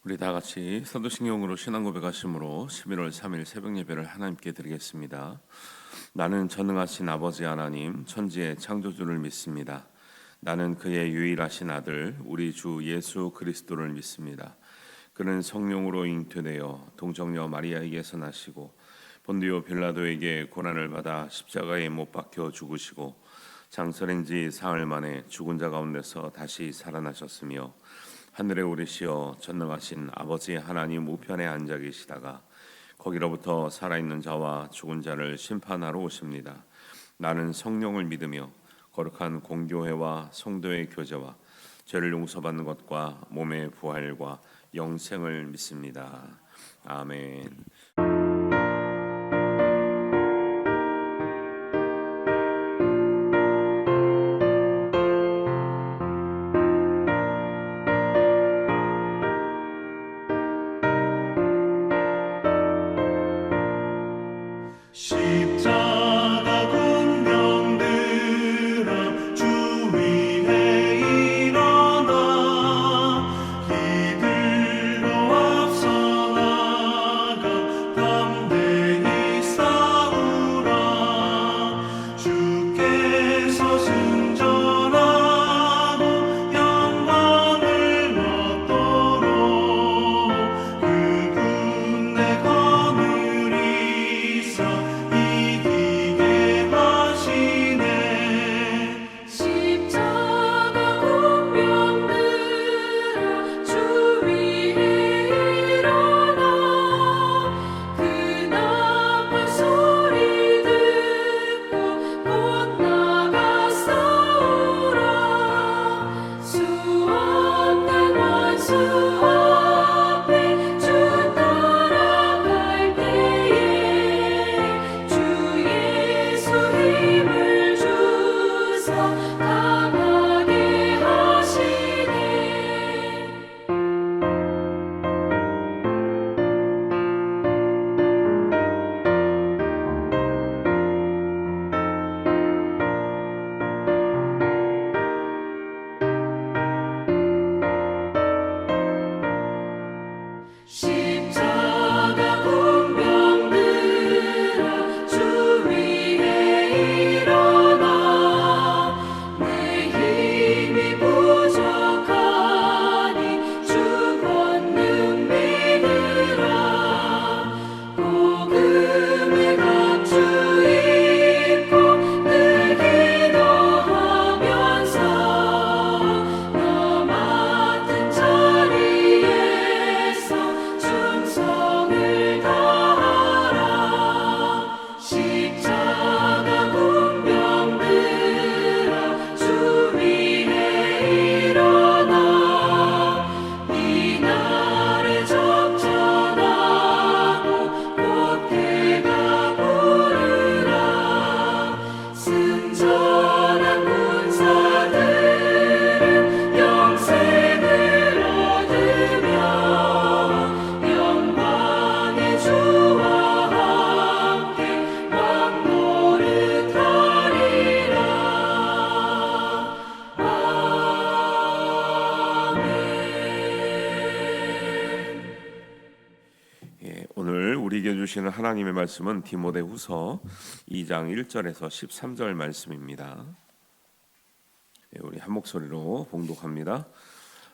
우리 다 같이 사도신경으로 신앙 고백하심으로 11월 3일 새벽 예배를 하나님께 드리겠습니다. 나는 전능하신 아버지 하나님 천지의 창조주를 믿습니다. 나는 그의 유일하신 아들 우리 주 예수 그리스도를 믿습니다. 그는 성령으로 잉태되어 동정녀 마리아에게서 나시고 본디오 빌라도에게 고난을 받아 십자가에 못 박혀 죽으시고 장설한 지 사흘 만에 죽은 자 가운데서 다시 살아나셨으며 하늘에 오르시어 전능하신 아버지 하나님 우편에 앉아 계시다가 거기로부터 살아있는 자와 죽은 자를 심판하러 오십니다. 나는 성령을 믿으며 거룩한 공교회와 성도의 교제와 죄를 용서받는 것과 몸의 부활과 영생을 믿습니다. 아멘. 십자가 군병들아 주 위에 일어나 이들로 앞서 나가 담대히 싸우라 주께서 승전하고 영광을 얻도록 그 군대 거느리사 이기게 하시네. 십자가 군병들아 주 위에 일어나 그 나팔 소리 듣고 곧 나가 싸우라 수없는 원수 앞에 주 따라갈 때에 주 예수 힘을 주사 강하게 하시네. 십자가 군병들아 주 위에 일어나 내 힘이 부족하니 주 권능 믿으라 복음의 갑주 입고 늘 기도하면서 너 맡은 자리에서 충성을 다하라 십자가 군병들아 주 위에 일어나 이날에 접전하고 곧 해가 부르라 승전한 군사들은 영생을 얻으며 영광의 주와 함께 왕노릇하리라. 아멘. 오늘 우리에게 주시는 하나님의 말씀은 디모데후서 2장 1절에서 13절 말씀입니다. 우리 한 목소리로 봉독합니다.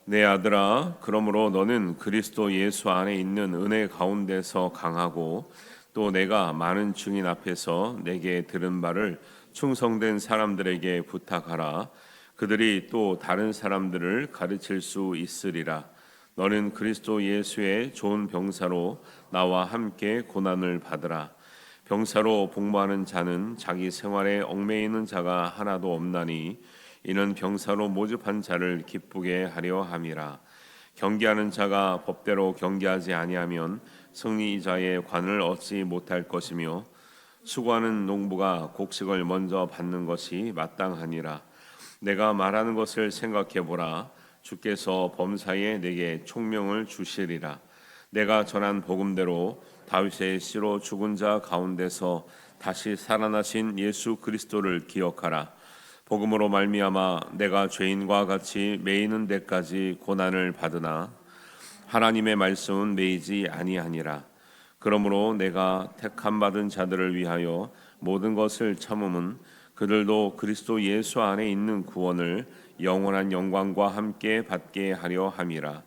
내 아들아, 그러므로 너는 그리스도 예수 안에 있는 은혜 가운데서 강하고 또 내가 많은 증인 앞에서 내게 들은 바를 충성된 사람들에게 부탁하라. 그들이 또 다른 사람들을 가르칠 수 있으리라. 너는 그리스도 예수의 좋은 병사로 나와 함께 고난을 받으라. 병사로 복무하는 자는 자기 생활에 얽매이는 자가 하나도 없나니 이는 병사로 모집한 자를 기쁘게 하려 함이라. 경계하는 자가 법대로 경계하지 아니하면 승리자의 관을 얻지 못할 것이며 수고하는 농부가 곡식을 먼저 받는 것이 마땅하니라. 내가 말하는 것을 생각해 보라. 주께서 범사에 내게 총명을 주시리라. 내가 전한 복음대로 다윗의 씨로 죽은 자 가운데서 다시 살아나신 예수 그리스도를 기억하라. 복음으로 말미암아 내가 죄인과 같이 매이는 데까지 고난을 받으나 하나님의 말씀은 매이지 아니하니라. 그러므로 내가 택함 받은 자들을 위하여 모든 것을 참음은 그들도 그리스도 예수 안에 있는 구원을 영원한 영광과 함께 받게 하려 함이라.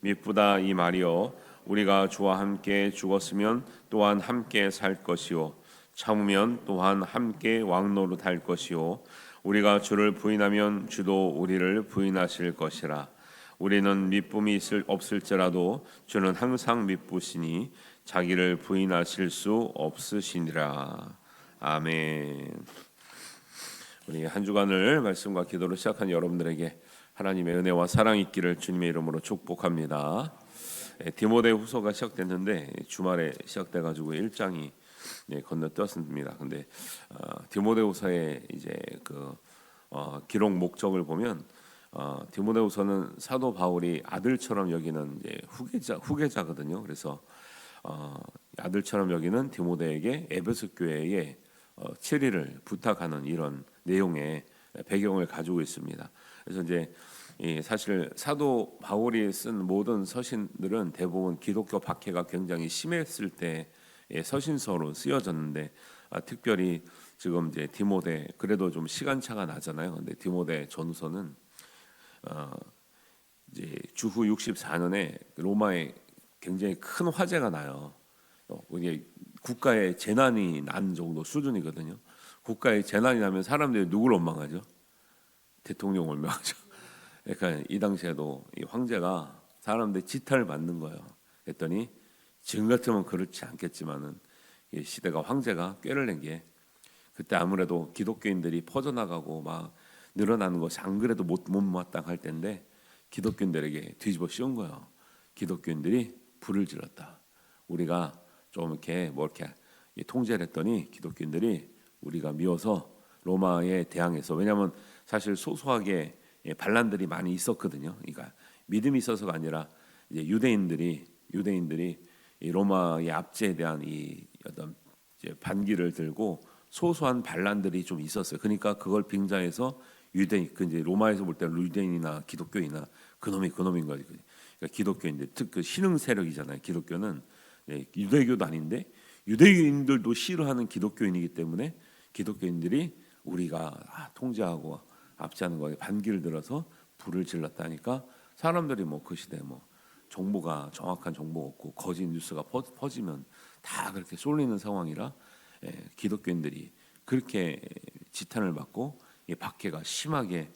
미쁘다 이 말이여, 우리가 주와 함께 죽었으면 또한 함께 살 것이요 참으면 또한 함께 왕노릇할 것이요 우리가 주를 부인하면 주도 우리를 부인하실 것이라. 우리는 미쁨이 없을지라도 주는 항상 미쁘시니 자기를 부인하실 수 없으시니라. 아멘. 우리 한 주간을 말씀과 기도로 시작한 여러분들에게 하나님의 은혜와 사랑이 있기를 주님의 이름으로 축복합니다. 디모데후서가 시작됐는데 주말에 시작돼 가지고 1장이 건너뛰었습니다. 근데 디모데후서의 이제 그 기록 목적을 보면 디모데후서는 사도 바울이 아들처럼 여기는 이제 후계자거든요. 그래서 아들처럼 여기는 디모데에게 에베소 교회에 체리를 부탁하는 이런 내용의 배경을 가지고 있습니다. 그래서 이제 사실 사도 바울이 쓴 모든 서신들은 대부분 기독교 박해가 굉장히 심했을 때의 서신서로 쓰여졌는데 특별히 지금 이제 디모데 그래도 좀 시간차가 나잖아요. 근데 디모데 전후서는 이제 주후 64년에 로마에 굉장히 큰 화재가 나요. 이게 국가에 재난이 난 정도 수준이거든요. 국가에 재난이 나면 사람들이 누구를 원망하죠? 대통령을 원망하죠. 그러니까 이 당시에도 이 황제가 사람들의 지탄을 받는 거예요. 그랬더니 지금 같으면 그렇지 않겠지만은 이 시대가 황제가 꾀를 낸 게 그때 아무래도 기독교인들이 퍼져나가고 막 늘어나는 것이 안 그래도 못마땅할 때인데 기독교인들에게 뒤집어 씌운 거예요. 기독교인들이 불을 질렀다. 우리가 좀 이렇게 통제를 했더니 기독교인들이 우리가 미워서 로마에 대항해서, 왜냐하면 사실 소소하게 반란들이 많이 있었거든요. 그러니까 믿음이 있어서가 아니라 이제 유대인들이 이 로마의 압제에 대한 이 어떤 이제 반기를 들고 소소한 반란들이 좀 있었어요. 그러니까 그걸 빙자해서 유대인, 그 이제 로마에서 볼 때 유대인이나 기독교인이나 그놈인 거지. 그러니까 기독교인들, 특 그 신흥 세력이잖아요. 기독교는 유대교도 아닌데 유대인들도 싫어하는 기독교인이기 때문에 기독교인들이 우리가 통제하고 압제하는 거에 반기를 들어서 불을 질렀다니까 사람들이 뭐 그 시대 뭐 정보가 정확한 정보가 없고 거짓 뉴스가 퍼지면 다 그렇게 쏠리는 상황이라 기독교인들이 그렇게 지탄을 받고 이 박해가 심하게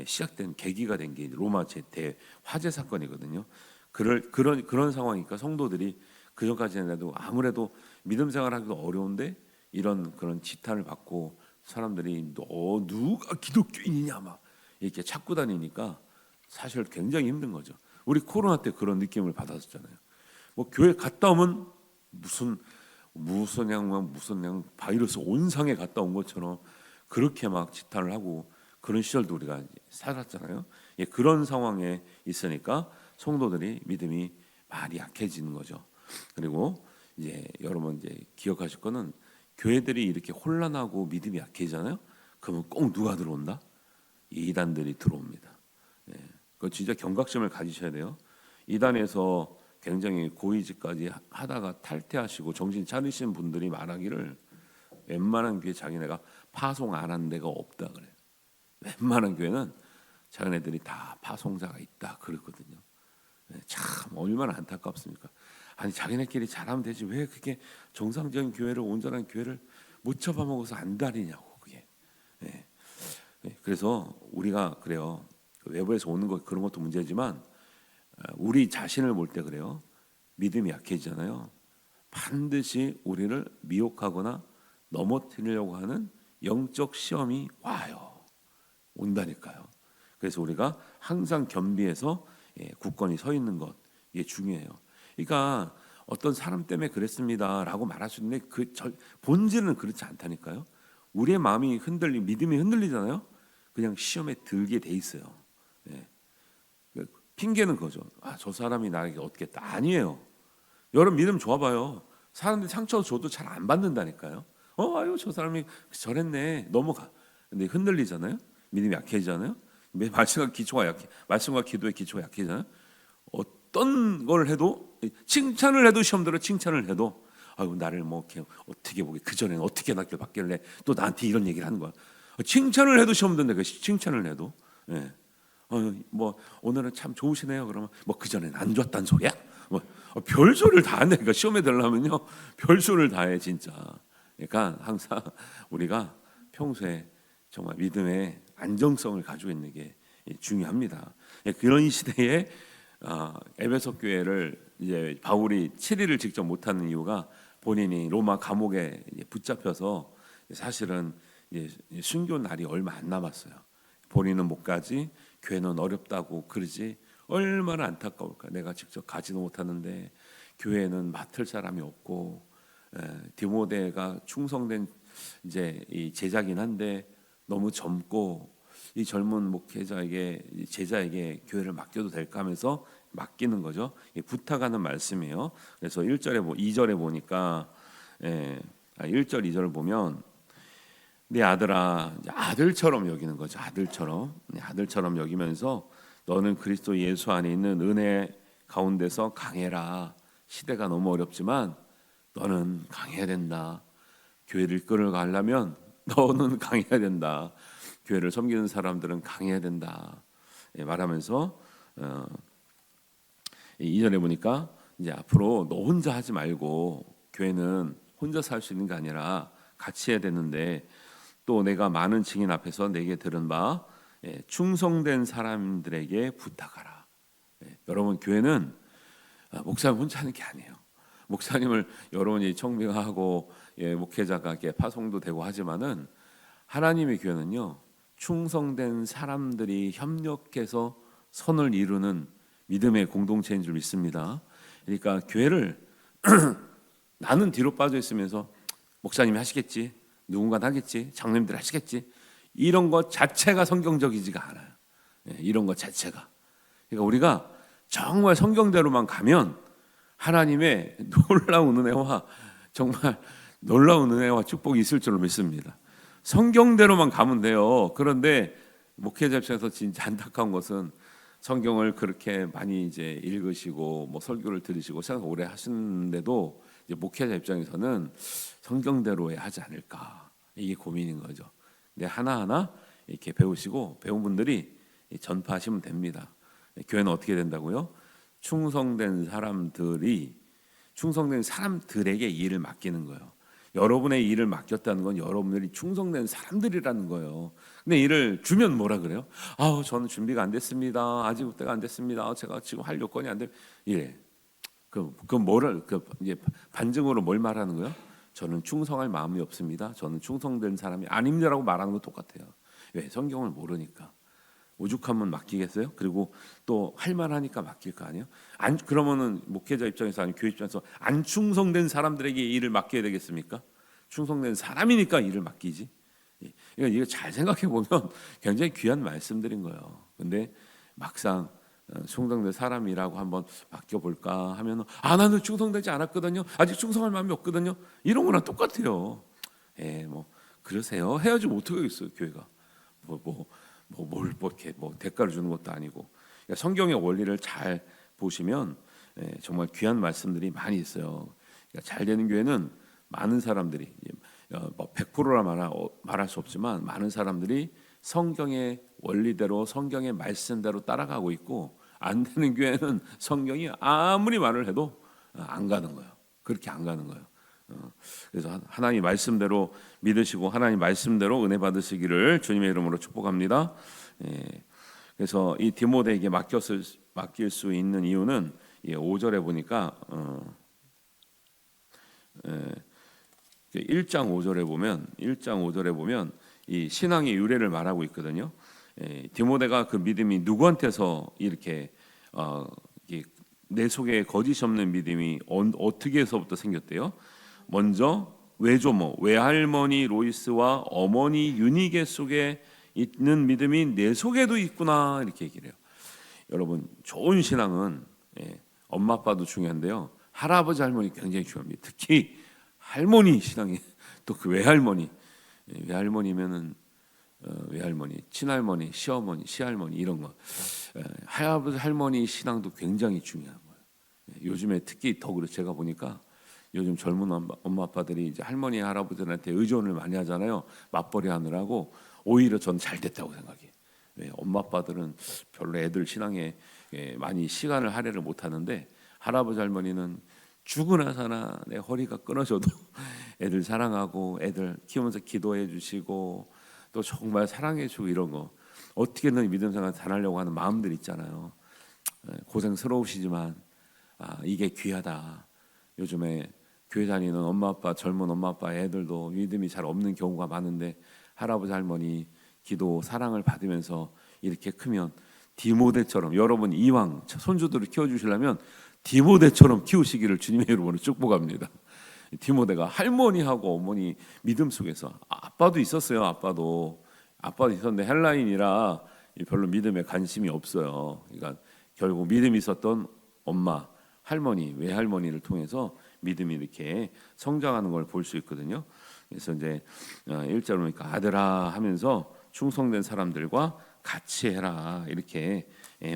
시작된 계기가 된 게 로마 대 화재 사건이거든요. 그런 상황이니까 성도들이 그 전까지는 해도 아무래도 믿음 생활하기도 어려운데 이런 그런 지탄을 받고 사람들이 너 누가 기독교인이냐 막 이렇게 찾고 다니니까 사실 굉장히 힘든 거죠. 우리 코로나 때 그런 느낌을 받았었잖아요. 뭐 교회 갔다 오면 무슨 바이러스 온 상에 갔다 온 것처럼 그렇게 막 지탄을 하고 그런 시절도 우리가 살았잖아요. 그런 상황에 있으니까 성도들이 믿음이 많이 약해지는 거죠. 그리고 이제 여러분 이제 기억하실 거는 교회들이 이렇게 혼란하고 믿음이 약해지잖아요. 그러면 꼭 누가 들어온다? 이단들이 들어옵니다. 그 진짜 경각심을 가지셔야 돼요. 이단에서 굉장히 고위직까지 하다가 탈퇴하시고 정신 차리신 분들이 말하기를 웬만한 교회 자기네가 파송 안 한 데가 없다 그래요. 웬만한 교회는 자기네들이 다 파송자가 있다 그랬거든요. 참 얼마나 안타깝습니까? 아니 자기네끼리 잘하면 되지 왜 그렇게 정상적인 교회를, 온전한 교회를 못 잡아먹어서 안 다니냐고 그게. 그래서 우리가 그래요. 외부에서 오는 거 그런 것도 문제지만 우리 자신을 볼 때 그래요. 믿음이 약해지잖아요. 반드시 우리를 미혹하거나 넘어뜨리려고 하는 영적 시험이 온다니까요. 그래서 우리가 항상 겸비해서 굳건히 서 있는 것, 이게 중요해요. 그러니까 어떤 사람 때문에 그랬습니다라고 말할 수 있는데 본질은 그렇지 않다니까요. 우리의 마음이 믿음이 흔들리잖아요. 그냥 시험에 들게 돼 있어요. 핑계는 그거죠. 저 사람이 나에게 얻겠다. 아니에요. 여러분 믿음 좋아봐요. 사람들이 상처 줘도 잘 안 받는다니까요. 저 사람이 저랬네. 넘어가. 근데 흔들리잖아요. 믿음이 약해지잖아요. 말씀과 기도의 기초가 약해지잖아요. 어떤 걸 해도 칭찬을 해도 시험대로 칭찬을 해도 아유 나를 뭐 이렇게 어떻게 보게 그 전에는 어떻게 낙길 받길래 또 나한테 이런 얘기를 하는 거야. 칭찬을 해도 시험 된다. 그 칭찬을 해도 예. 뭐 오늘은 참 좋으시네요. 그러면 뭐 그 전에는 안 좋았단 소리야? 뭐 별소리를 다 한다니까. 그러니까 시험에 들려면요 별소리를 다 해 진짜. 그러니까 항상 우리가 평소에 정말 믿음의 안정성을 가지고 있는 게 중요합니다. 그런 시대에 에베소 교회를 이제 바울이 7일을 직접 못하는 이유가 본인이 로마 감옥에 붙잡혀서 사실은 순교 날이 얼마 안 남았어요. 본인은 못 가지 교회는 어렵다고 그러지 얼마나 안타까울까. 내가 직접 가지도 못하는데 교회는 맡을 사람이 없고 디모데가 충성된 이제 이 제자긴 한데 너무 젊고 이 젊은 목회자에게 제자에게 교회를 맡겨도 될까 하면서 맡기는 거죠. 부탁하는 말씀이에요. 그래서 2절에 보니까 1절 2절을 보면 내 아들아, 아들처럼 여기는 거죠. 아들처럼 여기면서 너는 그리스도 예수 안에 있는 은혜 가운데서 강해라. 시대가 너무 어렵지만 너는 강해야 된다. 교회를 끌어가려면 너는 강해야 된다. 교회를 섬기는 사람들은 강해야 된다. 말하면서 2절에 보니까 이제 앞으로 너 혼자 하지 말고 교회는 혼자 살 수 있는 게 아니라 같이 해야 되는데 또 내가 많은 증인 앞에서 내게 들은 바 충성된 사람들에게 부탁하라. 여러분 교회는 목사님 혼자 하는 게 아니에요. 목사님을 여러분이 청빙하고 목회자가 이렇게 파송도 되고 하지만은 하나님의 교회는요 충성된 사람들이 협력해서 선을 이루는 믿음의 공동체인 줄 믿습니다. 그러니까 교회를 나는 뒤로 빠져 있으면서 목사님이 하시겠지, 누군가 하겠지, 장로님들 하시겠지 이런 것 자체가 성경적이지가 않아요. 이런 것 자체가. 그러니까 우리가 정말 성경대로만 가면 하나님의 놀라운 은혜와 정말 놀라운 은혜와 축복이 있을 줄로 믿습니다. 성경대로만 가면 돼요. 그런데 목회자 입장에서 진짜 안타까운 것은 성경을 그렇게 많이 이제 읽으시고 뭐 설교를 들으시고 생각 오래 하시는데도 이제 목회자 입장에서는 성경대로 하지 않을까 이게 고민인 거죠. 근데 하나하나 이렇게 배우시고 배운 분들이 전파하시면 됩니다. 교회는 어떻게 된다고요? 충성된 사람들에게 이 일을 맡기는 거예요. 여러분의 일을 맡겼다는 건 여러분들이 충성된 사람들이라는 거예요. 근데 일을 주면 뭐라 그래요? 저는 준비가 안 됐습니다. 아직 때가 안 됐습니다. 제가 지금 할 요건이 안 돼. 이제 반증으로 뭘 말하는 거예요? 저는 충성할 마음이 없습니다. 저는 충성된 사람이 아닙니다라고 말하는 거 똑같아요. 왜? 성경을 모르니까. 오죽하면 맡기겠어요? 그리고 또 할만하니까 맡길 거 아니에요? 그러면은 목회자 입장에서 아니면 교회 입장에서 안 충성된 사람들에게 일을 맡겨야 되겠습니까? 충성된 사람이니까 일을 맡기지. 그러니까 이거 잘 생각해 보면 굉장히 귀한 말씀들인 거예요. 근데 막상 충성된 사람이라고 한번 맡겨볼까 하면 나는 충성되지 않았거든요. 아직 충성할 마음이 없거든요. 이런 거랑 똑같아요. 뭐 그러세요. 해야지 어떻게 하겠어요. 교회가 이렇게 대가를 주는 것도 아니고. 그러니까 성경의 원리를 잘 보시면 정말 귀한 말씀들이 많이 있어요. 그러니까 잘 되는 교회는 많은 사람들이 100%라 말할 수 없지만 많은 사람들이 성경의 원리대로 성경의 말씀대로 따라가고 있고, 안 되는 교회는 성경이 아무리 말을 해도 안 가는 거예요. 그렇게 안 가는 거예요. 그래서 하나님 말씀대로 믿으시고 하나님 말씀대로 은혜 받으시기를 주님의 이름으로 축복합니다. 그래서 이 디모데에게 맡길 수 있는 이유는 5절에 보니까 1장 5절에 보면 이 신앙의 유래를 말하고 있거든요. 디모데가 그 믿음이 누구한테서 이렇게 내 속에 거짓 없는 믿음이 어떻게 해서부터 생겼대요? 먼저 외조모, 외할머니 로이스와 어머니 유니게 속에 있는 믿음이 내 속에도 있구나 이렇게 얘기를 해요. 여러분 좋은 신앙은 엄마 아빠도 중요한데요. 할아버지 할머니 굉장히 중요합니다. 특히 할머니 신앙이 또 그 외할머니면은 외할머니, 친할머니, 시어머니, 시할머니 이런 거. 할아버지 할머니 신앙도 굉장히 중요한 거예요. 요즘에 특히 더 그래. 제가 보니까 요즘 젊은 엄마 아빠들이 이제 할머니 할아버지들한테 의존을 많이 하잖아요. 맞벌이 하느라고. 오히려 전 잘 됐다고 생각해요. 엄마 아빠들은 별로 애들 신앙에 많이 시간을 할애를 못 하는데, 할아버지 할머니는 죽으나 사나 내 허리가 끊어져도 애들 사랑하고 애들 키우면서 기도해 주시고 또 정말 사랑해 주고 이런 거, 어떻게든 믿음 생활 잘하려고 하는 마음들 있잖아요. 고생스러우시지만 이게 귀하다. 요즘에 교회 다니는 엄마 아빠, 젊은 엄마 아빠 애들도 믿음이 잘 없는 경우가 많은데, 할아버지 할머니 기도 사랑을 받으면서 이렇게 크면 디모데처럼, 여러분 이왕 손주들을 키워주시려면 디모데처럼 키우시기를 주님의 이름으로 축복합니다. 디모데가 할머니하고 어머니 믿음 속에서, 아빠도 있었어요. 아빠도 있었는데 헬라인이라 별로 믿음에 관심이 없어요. 그러니까 결국 믿음이 있었던 엄마, 할머니, 외할머니를 통해서 믿음이 이렇게 성장하는 걸 볼 수 있거든요. 그래서 이제 1절 보니까 아들아 하면서 충성된 사람들과 같이 해라 이렇게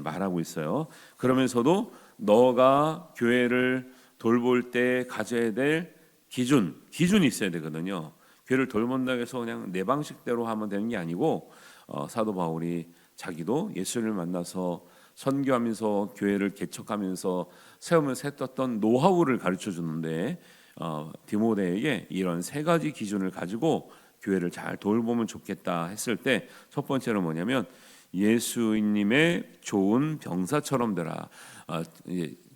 말하고 있어요. 그러면서도 너가 교회를 돌볼 때 가져야 될 기준이 있어야 되거든요. 교회를 돌본다고 해서 그냥 내 방식대로 하면 되는 게 아니고, 사도 바울이 자기도 예수를 만나서 선교하면서 교회를 개척하면서 세우면서 했던 노하우를 가르쳐 주는데, 디모데에게 이런 3가지 기준을 가지고 교회를 잘 돌보면 좋겠다 했을 때, 첫 번째는 뭐냐면 예수님의 좋은 병사처럼 되라.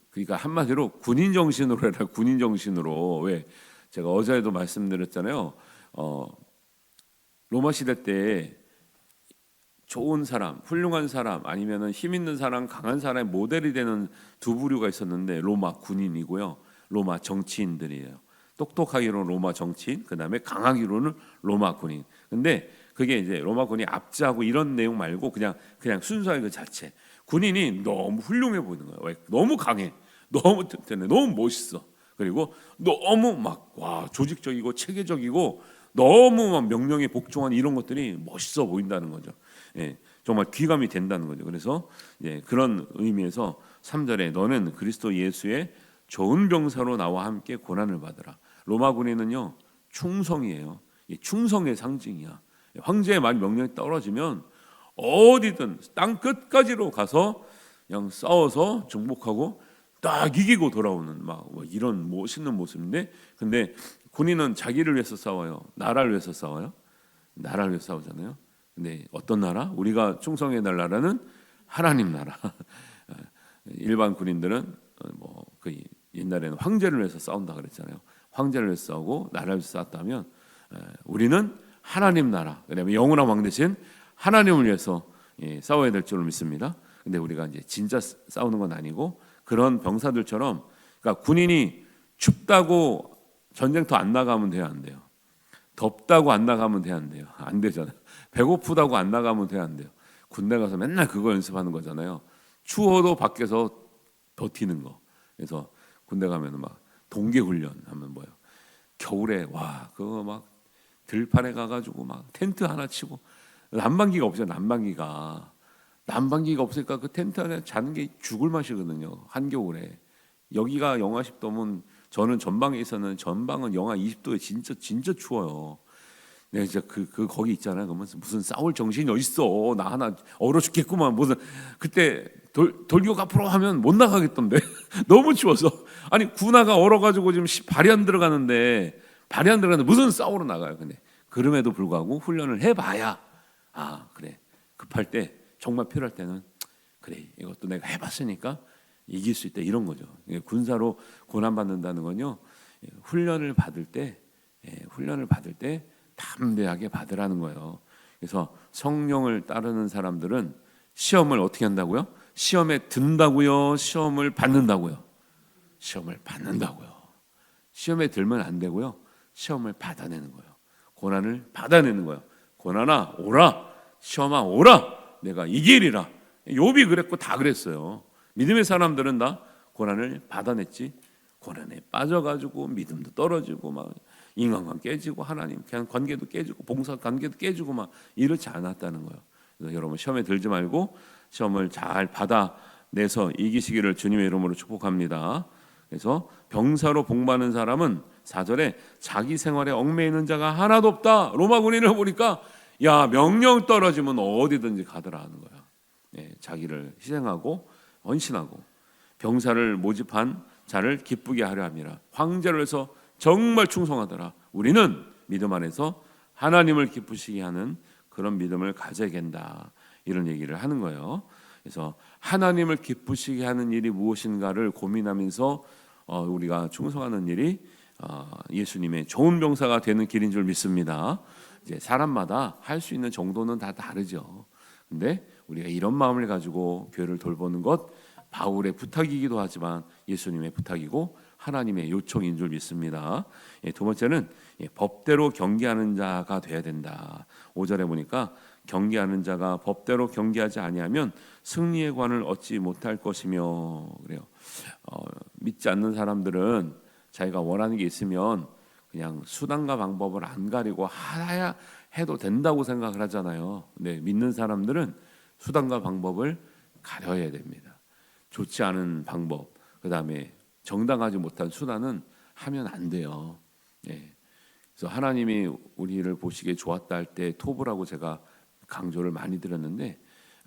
그러니까 한마디로 군인 정신으로 해라. 군인 정신으로. 왜? 제가 어제도 말씀드렸잖아요. 로마 시대 때 좋은 사람, 훌륭한 사람, 아니면은 힘 있는 사람, 강한 사람의 모델이 되는 두 부류가 있었는데, 로마 군인이고요, 로마 정치인들이에요. 똑똑하기로는 로마 정치인, 그 다음에 강하기로는 로마 군인. 근데 그게 이제 로마 군이 압제하고 이런 내용 말고 그냥 순수하게 그 자체. 군인이 너무 훌륭해 보이는 거예요. 왜? 너무 강해, 너무 튼튼해, 너무 멋있어. 그리고 너무 막 조직적이고 체계적이고 너무 막 명령에 복종한 이런 것들이 멋있어 보인다는 거죠. 정말 귀감이 된다는 거죠. 그래서 그런 의미에서 3절에 너는 그리스도 예수의 좋은 병사로 나와 함께 고난을 받으라. 로마 군인은요 충성이에요. 충성의 상징이야. 황제의 말 명령이 떨어지면 어디든 땅 끝까지로 가서 그냥 싸워서 정복하고 딱 이기고 돌아오는 막 이런 멋있는 모습인데, 근데 군인은 자기를 위해서 싸워요? 나라를 위해서 싸워요? 나라를 위해서 싸우잖아요. 근데 어떤 나라? 우리가 충성해야 될 나라는 하나님 나라. 일반 군인들은 그 옛날에는 황제를 위해서 싸운다 그랬잖아요. 황제를 위해서 싸우고 나라를 위해서 싸웠다면, 우리는 하나님 나라, 그다음에 영원한 왕 대신 하나님을 위해서 싸워야 될 줄로 믿습니다. 근데 우리가 이제 진짜 싸우는 건 아니고, 그런 병사들처럼, 그러니까 군인이 춥다고 전쟁터 안 나가면 돼요, 안 돼요? 덥다고 안 나가면 돼요, 안 돼요? 안 되잖아요. 배고프다고 안 나가면 돼요, 안 돼요? 군대 가서 맨날 그거 연습하는 거잖아요. 추워도 밖에서 버티는 거. 그래서 군대 가면은 막 동계 훈련 하면 뭐예요? 겨울에 그거 막 들판에 가가지고 막 텐트 하나 치고, 난방기가 없어요. 난방기가 없으니까 그 텐트 안에 자는 게 죽을 맛이거든요. 한겨울에. 여기가 영하 10도면 저는 전방에 있었는데, 전방은 영하 20도에 진짜 추워요. 내가 진짜 거기 있잖아요. 그러면 무슨 싸울 정신이 어딨어? 나 하나 얼어 죽겠구만. 무슨 그때 돌격 앞으로 하면 못 나가겠던데. 너무 추워서. 아니 군화가 얼어가지고 지금 발이 안 들어가는데 무슨 싸우러 나가요? 근데 그럼에도 불구하고 훈련을 해봐야, 그래, 급할 때 정말 필요할 때는 그래, 이것도 내가 해봤으니까 이길 수 있다, 이런 거죠. 군사로 고난 받는다는 건요, 훈련을 받을 때 담대하게 받으라는 거예요. 그래서 성령을 따르는 사람들은 시험을 어떻게 한다고요? 시험에 든다고요? 시험을 받는다고요? 시험을 받는다고요. 시험에 들면 안 되고요. 시험을 받아내는 거예요. 고난을 받아내는 거예요. 고난아 오라, 시험아 오라, 내가 이기리라. 욥이 그랬고 다 그랬어요. 믿음의 사람들은 다 고난을 받아냈지. 고난에 빠져가지고 믿음도 떨어지고 막 인간관 깨지고 하나님 그냥 관계도 깨지고 봉사 관계도 깨지고 막 이렇지 않았다는 거예요. 그래서 여러분 시험에 들지 말고 시험을 잘 받아내서 이기시기를 주님의 이름으로 축복합니다. 그래서 병사로 복받는 사람은 4절에 자기 생활에 얽매이는 자가 하나도 없다. 로마 군인을 보니까 야 명령 떨어지면 어디든지 가더라 하는 거야. 예, 자기를 희생하고 헌신하고 병사를 모집한 자를 기쁘게 하려 함이라. 황제를 해서 정말 충성하더라. 우리는 믿음 안에서 하나님을 기쁘시게 하는 그런 믿음을 가져야 된다. 이런 얘기를 하는 거예요. 그래서 하나님을 기쁘시게 하는 일이 무엇인가를 고민하면서 우리가 충성하는 일이 예수님의 좋은 병사가 되는 길인 줄 믿습니다. 이제 사람마다 할 수 있는 정도는 다 다르죠. 근데 우리가 이런 마음을 가지고 교회를 돌보는 것 바울의 부탁이기도 하지만 예수님의 부탁이고 하나님의 요청인 줄 믿습니다. 두 번째는 법대로 경계하는 자가 돼야 된다. 5절에 보니까 경계하는 자가 법대로 경계하지 아니하면 승리의 관을 얻지 못할 것이며 그래요. 믿지 않는 사람들은 자기가 원하는 게 있으면 그냥 수단과 방법을 안 가리고 하야 해도 된다고 생각을 하잖아요. 근데 믿는 사람들은 수단과 방법을 가려야 됩니다. 좋지 않은 방법, 그 다음에 정당하지 못한 수단은 하면 안 돼요. 예. 그래서 하나님이 우리를 보시기에 좋았다 할 때 토부라고 제가 강조를 많이 드렸는데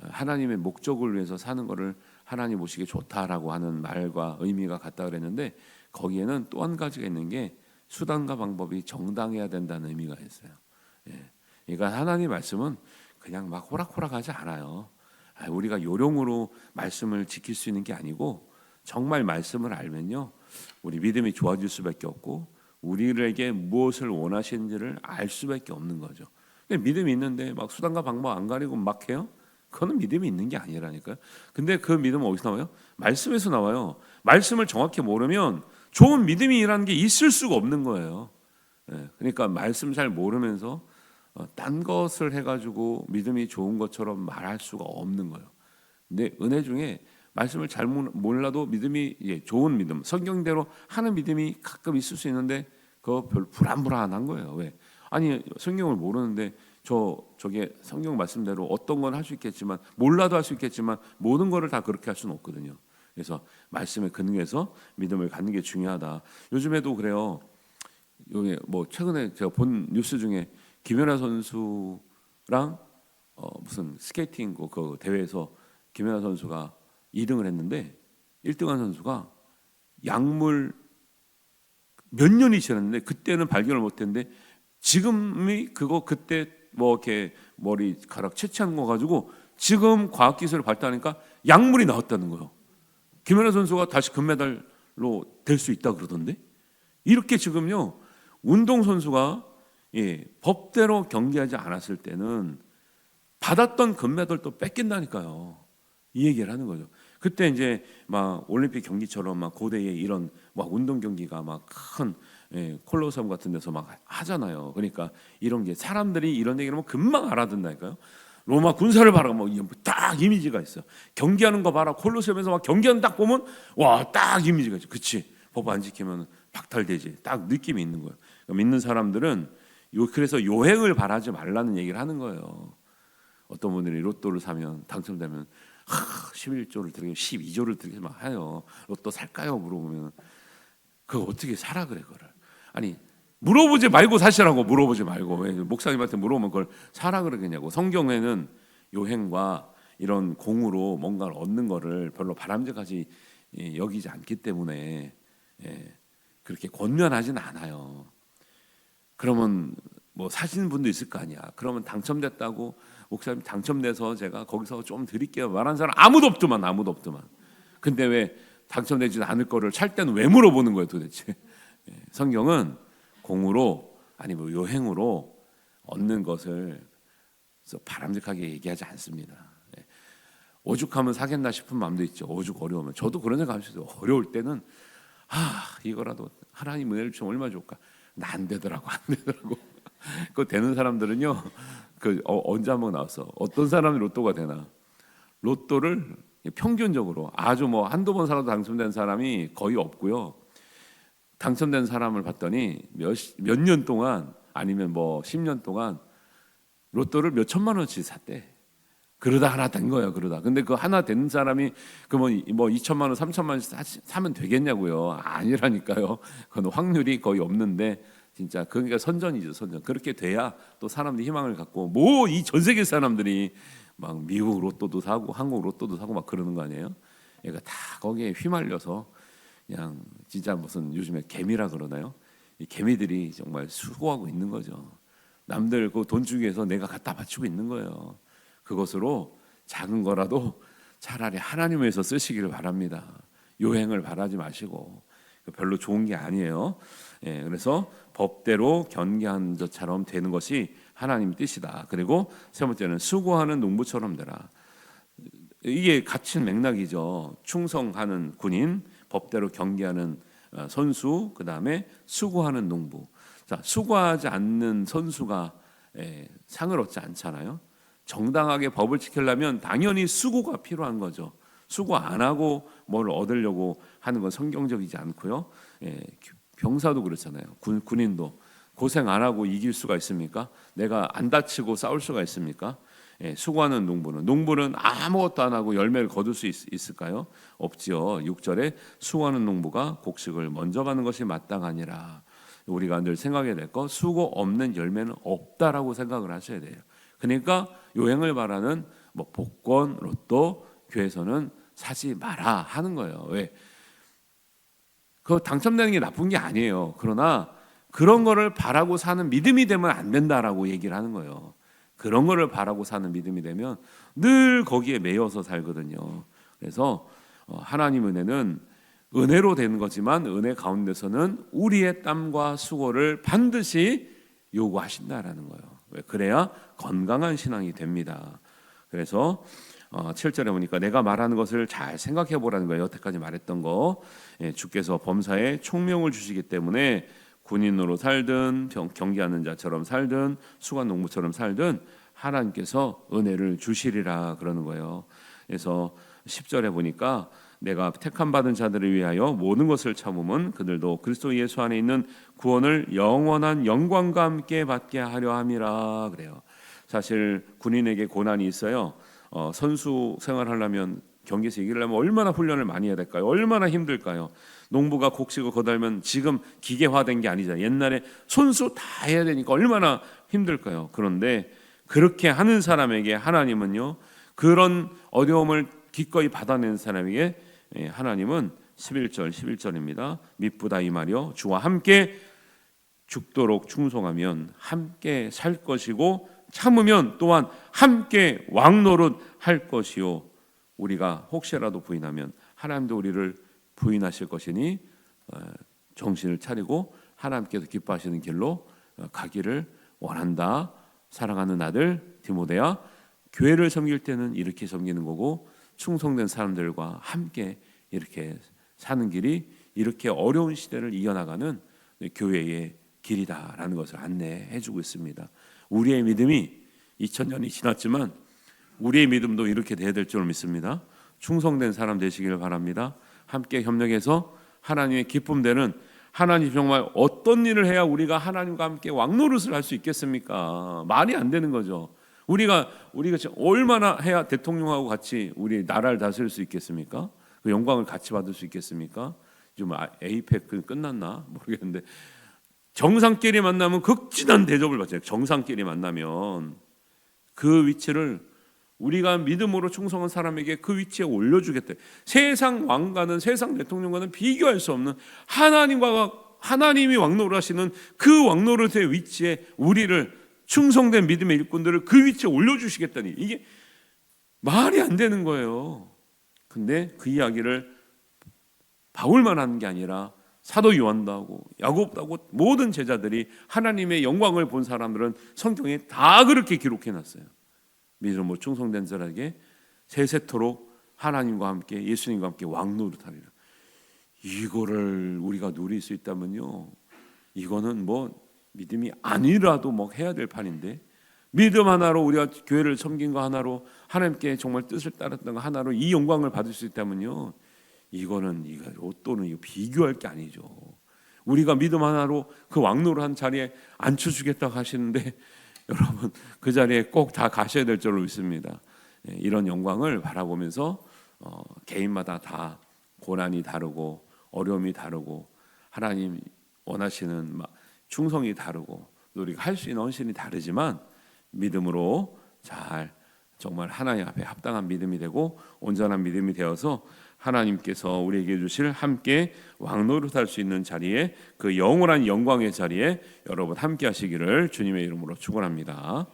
하나님의 목적을 위해서 사는 것을 하나님 보시기에 좋다라고 하는 말과 의미가 같다 그랬는데 거기에는 또 한 가지가 있는 게 수단과 방법이 정당해야 된다는 의미가 있어요. 예. 그러니까 하나님 말씀은 그냥 막 호락호락하지 않아요. 우리가 요령으로 말씀을 지킬 수 있는 게 아니고 정말 말씀을 알면요 우리 믿음이 좋아질 수밖에 없고 우리에게 무엇을 원하시는지를 알 수밖에 없는 거죠. 근데 믿음이 있는데 막 수단과 방법 안 가리고 막 해요? 그거는 믿음이 있는 게 아니라니까요. 근데 그 믿음은 어디서 나와요? 말씀에서 나와요. 말씀을 정확히 모르면 좋은 믿음이라는 게 있을 수가 없는 거예요. 그러니까 말씀 잘 모르면서 딴 것을 해가지고 믿음이 좋은 것처럼 말할 수가 없는 거예요. 근데 은혜 중에 말씀을 잘 몰라도 믿음이 좋은 믿음, 성경대로 하는 믿음이 가끔 있을 수 있는데 그거 별 불안불안한 거예요. 왜? 아니 성경을 모르는데 저게 성경 말씀대로 어떤 건 할 수 있겠지만 몰라도 할 수 있겠지만 모든 거를 다 그렇게 할 수는 없거든요. 그래서 말씀에 근거해서 믿음을 갖는 게 중요하다. 요즘에도 그래요. 여기 뭐 최근에 제가 본 뉴스 중에 김연아 선수랑 무슨 스케이팅 그 대회에서 김연아 선수가 2등을 했는데 1등한 선수가 약물 몇 년이 지났는데 그때는 발견을 못했는데 지금이 그거 그때 뭐 이렇게 머리카락 채취한 거 가지고 지금 과학기술을 발달하니까 약물이 나왔다는 거예요. 김연아 선수가 다시 금메달로 될 수 있다 그러던데 이렇게 지금요 운동선수가 법대로 경기하지 않았을 때는 받았던 금메달도 뺏긴다니까요. 이 얘기를 하는 거죠. 그때 이제 막 올림픽 경기처럼 막 고대의 이런 막 운동 경기가 막 큰 콜로세움 같은 데서 막 하잖아요. 그러니까 이런 게 사람들이 이런 얘기를 하면 금방 알아듣는다니까요. 로마 군사를 봐라 뭐 딱 이미지가 있어. 경기하는 거 봐라. 콜로세움에서 막 경기하는 딱 보면 와 딱 이미지가 있어. 그치? 법 안 지키면 박탈되지. 딱 느낌이 있는 거예요. 그러니까 믿는 사람들은 그래서 요행을 바라지 말라는 얘기를 하는 거예요. 어떤 분들이 로또를 사면 당첨되면 11조를 드리고 12조를 드리고 막 해요. 로또 살까요? 물어보면 그거 어떻게 사라 그래 그거를. 아니 물어보지 말고 사시라고. 물어보지 말고 왜 목사님한테 물어보면 그걸 사라 그러겠냐고. 성경에는 요행과 이런 공으로 뭔가를 얻는 거를 별로 바람직하지 여기지 않기 때문에 그렇게 권면하지는 않아요. 그러면 뭐 사시는 분도 있을 거 아니야. 그러면 당첨됐다고 목사님 당첨돼서 제가 거기서 좀 드릴게요 말하는 사람 아무도 없더만. 근데 왜 당첨되지 않을 거를 찰 때는 왜 물어보는 거예요 도대체. 성경은 공으로 아니면 요행으로 얻는 것을 바람직하게 얘기하지 않습니다. 오죽하면 사겠나 싶은 마음도 있죠. 오죽 어려우면. 저도 그런 생각 하시죠. 어려울 때는 이거라도 하나님 은혜를 주면 얼마나 좋을까. 안 되더라고. 그거 되는 사람들은요. 언제 한번 나왔어. 어떤 사람이 로또가 되나. 로또를 평균적으로 아주 뭐 한두 번 살아도 당첨된 사람이 거의 없고요. 당첨된 사람을 봤더니 몇 년 동안 아니면 뭐 10년 동안 로또를 몇 천만 원씩 샀대. 그러다 하나 된 거예요. 그러다. 근데 그 하나 된 사람이 그러면 뭐 2천만 원, 3천만 원씩 사면 되겠냐고요. 아니라니까요. 그건 확률이 거의 없는데 진짜 그러니까 선전이죠, 선전. 그렇게 돼야 또 사람들이 희망을 갖고 뭐 이 전 세계 사람들이 막 미국 로또도 사고 한국 로또도 사고 막 그러는 거 아니에요? 그러니까 다 거기에 휘말려서 그냥 진짜 무슨 요즘에 개미라 그러나요? 이 개미들이 정말 수고하고 있는 거죠. 남들 그 돈 주기 위해서 내가 갖다 바치고 있는 거예요. 그것으로 작은 거라도 차라리 하나님 위해서 쓰시기를 바랍니다. 요행을 바라지 마시고 별로 좋은 게 아니에요. 예, 그래서 법대로 견개한 것처럼 되는 것이 하나님 뜻이다. 그리고 세 번째는 수고하는 농부처럼 되라. 이게 같은 맥락이죠. 충성하는 군인, 법대로 경계하는 선수, 그 다음에 수고하는 농부. 자, 수고하지 않는 선수가 상을 얻지 않잖아요. 정당하게 법을 지키려면 당연히 수고가 필요한 거죠. 수고 안 하고 뭘 얻으려고 하는 건 성경적이지 않고요. 병사도 그렇잖아요. 군인도 고생 안 하고 이길 수가 있습니까? 내가 안 다치고 싸울 수가 있습니까? 수고하는 농부는 아무것도 안 하고 열매를 거둘 수 있을까요? 없지요. 6절에 수고하는 농부가 곡식을 먼저 가는 것이 마땅하니라. 우리가 늘 생각해야 될 거, 수고 없는 열매는 없다라고 생각을 하셔야 돼요. 그러니까 요행을 바라는 뭐 복권, 로또, 교회에서는 사지 마라 하는 거예요. 왜? 그거 당첨되는 게 나쁜 게 아니에요. 그러나 그런 거를 바라고 사는 믿음이 되면 안 된다라고 얘기를 하는 거예요. 그런 거를 바라고 사는 믿음이 되면 늘 거기에 매여서 살거든요. 그래서 하나님 은혜는 은혜로 되는 거지만 은혜 가운데서는 우리의 땀과 수고를 반드시 요구하신다라는 거예요. 왜? 그래야 건강한 신앙이 됩니다. 그래서 7절에 보니까 내가 말하는 것을 잘 생각해 보라는 거예요. 여태까지 말했던 거. 주께서 범사에 총명을 주시기 때문에 군인으로 살든 경계하는 자처럼 살든 수관 농부처럼 살든 하나님께서 은혜를 주시리라 그러는 거예요. 그래서 10절에 보니까 내가 택함 받은 자들을 위하여 모든 것을 참음은 그들도 그리스도 예수 안에 있는 구원을 영원한 영광과 함께 받게 하려 함이라 그래요. 사실 군인에게 고난이 있어요. 선수 생활하려면 경기에서 이기려면 얼마나 훈련을 많이 해야 될까요? 얼마나 힘들까요? 농부가 곡식을 거달면 지금 기계화된 게 아니잖아요. 옛날에 손수 다 해야 되니까 얼마나 힘들까요? 그런데 그렇게 하는 사람에게 하나님은요, 그런 어려움을 기꺼이 받아낸 사람에게 하나님은 11절입니다. 미쁘다 이 말이요, 주와 함께 죽도록 충성하면 함께 살 것이고 참으면 또한 함께 왕노릇 할 것이요, 우리가 혹시라도 부인하면 하나님도 우리를 부인하실 것이니 정신을 차리고 하나님께서 기뻐하시는 길로 가기를 원한다. 사랑하는 아들 디모데야, 교회를 섬길 때는 이렇게 섬기는 거고 충성된 사람들과 함께 이렇게 사는 길이 이렇게 어려운 시대를 이겨나가는 교회의 길이다라는 것을 안내해주고 있습니다. 우리의 믿음이 2000년이 지났지만 우리의 믿음도 이렇게 돼야 될 줄 믿습니다. 충성된 사람 되시기를 바랍니다. 함께 협력해서 하나님의 기쁨 되는, 하나님 정말 어떤 일을 해야 우리가 하나님과 함께 왕노릇을 할 수 있겠습니까? 말이 안 되는 거죠. 우리가 지금 얼마나 해야 대통령하고 같이 우리 나라를 다스릴 수 있겠습니까? 그 영광을 같이 받을 수 있겠습니까? 좀 에이펙 끝났나 모르겠는데 정상끼리 만나면 극진한 대접을 받잖아요. 정상끼리 만나면 그 위치를 우리가 믿음으로 충성한 사람에게 그 위치에 올려주겠다. 세상 왕과는, 세상 대통령과는 비교할 수 없는 하나님이 왕노릇하시는 그 왕노릇의 위치에 우리를, 충성된 믿음의 일꾼들을 그 위치에 올려주시겠다니, 이게 말이 안 되는 거예요. 근데 그 이야기를 바울만 하는 게 아니라 사도 요한도 하고 야곱도 하고 모든 제자들이, 하나님의 영광을 본 사람들은 성경에 다 그렇게 기록해놨어요. 믿음으로 충성된 자에게 세세토록 하나님과 함께, 예수님과 함께 왕노릇하리라. 이거를 우리가 누릴 수 있다면요, 이거는 뭐 믿음이 아니라도 뭐 해야 될 판인데, 믿음 하나로 우리가 교회를 섬긴 거 하나로, 하나님께 정말 뜻을 따랐던 거 하나로 이 영광을 받을 수 있다면요, 이거는 로또는 비교할 게 아니죠. 우리가 믿음 하나로 그 왕노릇한 자리에 앉혀주겠다고 하시는데 여러분 그 자리에 꼭 다 가셔야 될 줄로 믿습니다. 이런 영광을 바라보면서 개인마다 다 고난이 다르고 어려움이 다르고 하나님 원하시는 충성이 다르고 우리가 할 수 있는 헌신이 다르지만 믿음으로 잘 정말 하나님 앞에 합당한 믿음이 되고 온전한 믿음이 되어서 하나님께서 우리에게 주실 함께 왕노릇할 수 있는 자리에 그 영원한 영광의 자리에 여러분 함께 하시기를 주님의 이름으로 축원합니다.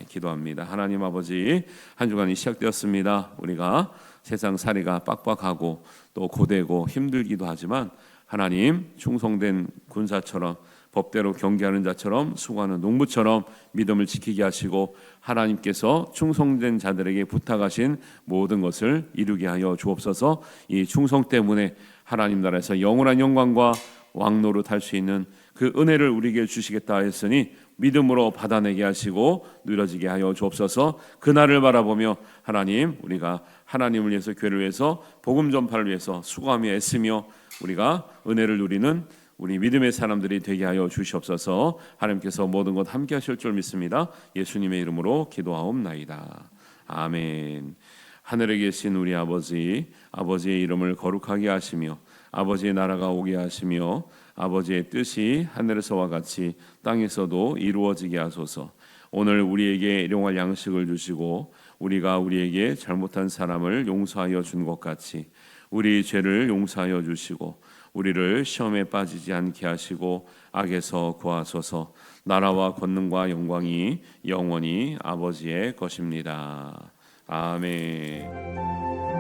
기도합니다. 하나님 아버지, 한 주간이 시작되었습니다. 우리가 세상 살이가 빡빡하고 또 고되고 힘들기도 하지만 하나님 충성된 군사처럼 법대로 경계하는 자처럼 수고하는 농부처럼 믿음을 지키게 하시고 하나님께서 충성된 자들에게 부탁하신 모든 것을 이루게 하여 주옵소서. 이 충성 때문에 하나님 나라에서 영원한 영광과 왕노릇 할 수 있는 그 은혜를 우리에게 주시겠다 했으니 믿음으로 받아내게 하시고 누려지게 하여 주옵소서. 그날을 바라보며 하나님 우리가 하나님을 위해서 교회를 위해서 복음 전파를 위해서 수고하며 애쓰며 우리가 은혜를 누리는 우리 믿음의 사람들이 되게 하여 주시옵소서. 하나님께서 모든 것 함께 하실 줄 믿습니다. 예수님의 이름으로 기도하옵나이다. 아멘. 하늘에 계신 우리 아버지, 아버지의 이름을 거룩하게 하시며 아버지의 나라가 오게 하시며 아버지의 뜻이 하늘에서와 같이 땅에서도 이루어지게 하소서. 오늘 우리에게 일용할 양식을 주시고 우리가 우리에게 잘못한 사람을 용서하여 준 것 같이 우리 죄를 용서하여 주시고 우리를 시험에 빠지지 않게 하시고 악에서 구하소서. 나라와 권능과 영광이 영원히 아버지의 것입니다. 아멘.